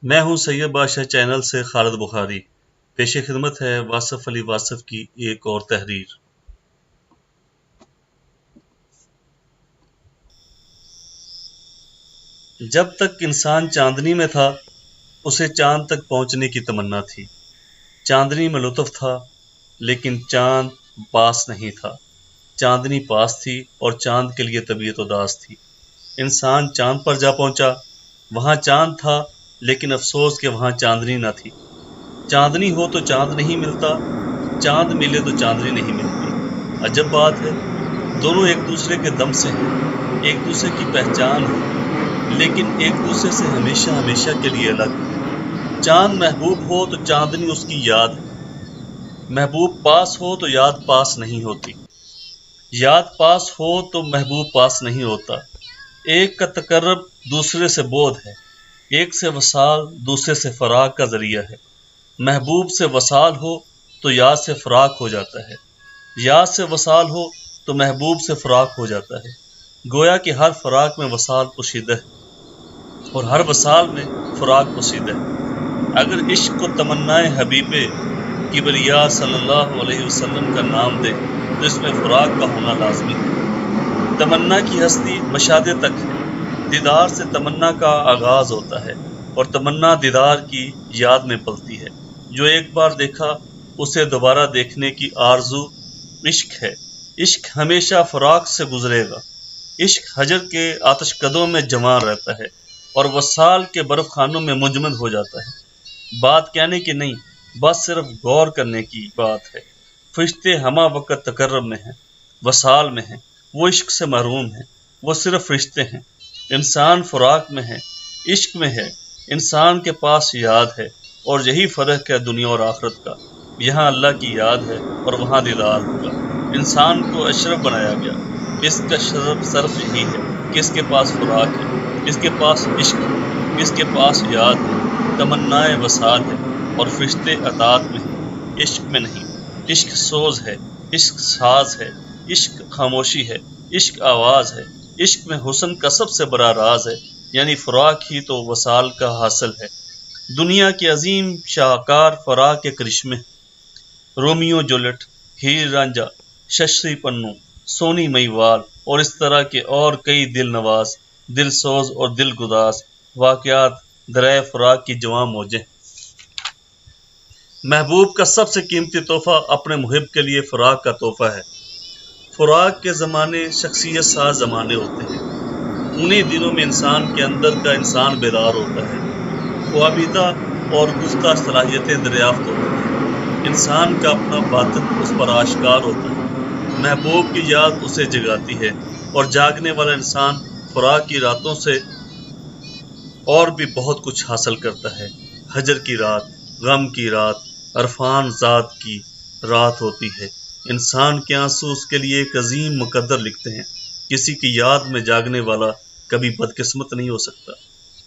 میں ہوں سید بادشاہ چینل سے خالد بخاری۔ پیش خدمت ہے واصف علی واصف کی ایک اور تحریر۔ جب تک انسان چاندنی میں تھا اسے چاند تک پہنچنے کی تمنا تھی۔ چاندنی میں لطف تھا لیکن چاند پاس نہیں تھا۔ چاندنی پاس تھی اور چاند کے لیے طبیعت اداس تھی۔ انسان چاند پر جا پہنچا، وہاں چاند تھا لیکن افسوس کہ وہاں چاندنی نہ تھی۔ چاندنی ہو تو چاند نہیں ملتا، چاند ملے تو چاندنی نہیں ملتی۔ عجب بات ہے، دونوں ایک دوسرے کے دم سے ہیں، ایک دوسرے کی پہچان ہے، لیکن ایک دوسرے سے ہمیشہ ہمیشہ کے لیے الگ۔ چاند محبوب ہو تو چاندنی اس کی یاد ہے، محبوب پاس ہو تو یاد پاس نہیں ہوتی، یاد پاس ہو تو محبوب پاس نہیں ہوتا۔ ایک کا تقرب دوسرے سے بودھ ہے، ایک سے وصال دوسرے سے فراق کا ذریعہ ہے۔ محبوب سے وصال ہو تو یاد سے فراق ہو جاتا ہے، یاد سے وصال ہو تو محبوب سے فراق ہو جاتا ہے۔ گویا کہ ہر فراق میں وصال پوشیدہ ہے اور ہر وصال میں فراق پوشیدہ ہے۔ اگر عشق کو تمنائے حبیب کبریا صلی اللہ علیہ وسلم کا نام دے تو اس میں فراق کا ہونا لازمی ہے۔ تمنا کی ہستی مشاہدے تک ہے، دیدار سے تمنا کا آغاز ہوتا ہے اور تمنا دیدار کی یاد میں پلتی ہے۔ جو ایک بار دیکھا اسے دوبارہ دیکھنے کی آرزو عشق ہے۔ عشق ہمیشہ فراق سے گزرے گا۔ عشق حجر کے آتش قدوں میں جوان رہتا ہے اور وصال کے برف خانوں میں مجمد ہو جاتا ہے۔ بات کہنے کی نہیں، بس صرف غور کرنے کی بات ہے۔ فرشتے ہمہ وقت تقرب میں ہیں، وصال میں ہیں، وہ عشق سے محروم ہیں، وہ صرف فرشتے ہیں۔ انسان فراق میں ہے، عشق میں ہے، انسان کے پاس یاد ہے، اور یہی فرق ہے دنیا اور آخرت کا۔ یہاں اللہ کی یاد ہے اور وہاں دیدار ہوگا۔ انسان کو اشرف بنایا گیا، اس کا شرف صرف یہی ہے کہ اس کے پاس فراق ہے، اس کے پاس عشق ہے، اس کے پاس یاد ہے، تمنائے وصال ہے، اور فرشتے اطاعت میں ہیں، عشق میں نہیں۔ عشق سوز ہے، عشق ساز ہے، عشق خاموشی ہے، عشق آواز ہے۔ عشق میں حسن کا سب سے بڑا راز ہے، یعنی فراق ہی تو وصال کا حاصل ہے۔ دنیا کے عظیم شاہکار فراق کے کرشمے، رومیو جولیٹ، ہیر رانجھا، ششی پنو، سونی مہیوال اور اس طرح کے اور کئی دل نواز، دل سوز اور دل گداز واقعات درائے فراق کی جواں موجیں۔ محبوب کا سب سے قیمتی تحفہ اپنے محب کے لیے فراق کا تحفہ ہے۔ فراق کے زمانے شخصیت ساز زمانے ہوتے ہیں۔ انہی دنوں میں انسان کے اندر کا انسان بیدار ہوتا ہے، خوابیدہ اور گفتہ صلاحیتیں دریافت ہوتی ہیں۔ انسان کا اپنا باطن اس پر آشکار ہوتا ہے، محبوب کی یاد اسے جگاتی ہے، اور جاگنے والا انسان فراق کی راتوں سے اور بھی بہت کچھ حاصل کرتا ہے۔ حجر کی رات، غم کی رات، عرفان ذات کی رات ہوتی ہے۔ انسان کے آنسو اس کے لیے ایک عظیم مقدر لکھتے ہیں۔ کسی کی یاد میں جاگنے والا کبھی بدقسمت نہیں ہو سکتا۔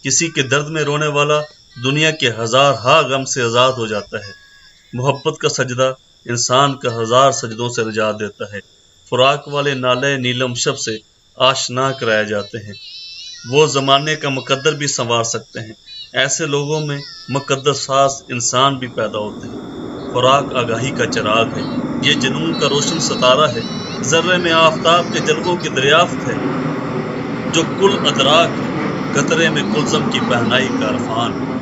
کسی کے درد میں رونے والا دنیا کے ہزار غم سے آزاد ہو جاتا ہے۔ محبت کا سجدہ انسان کا ہزار سجدوں سے نجات دیتا ہے۔ فراق والے نالے نیلم شب سے آشنا کرائے جاتے ہیں۔ وہ زمانے کا مقدر بھی سنوار سکتے ہیں۔ ایسے لوگوں میں مقدر ساز انسان بھی پیدا ہوتے ہیں۔ فراق آگاہی کا چراغ ہے، یہ جنون کا روشن ستارہ ہے، ذرے میں آفتاب کے جلووں کی دریافت ہے، جو کل ادراک ہے، قطرے میں کلزم کی پہنائی کا عرفان ہے۔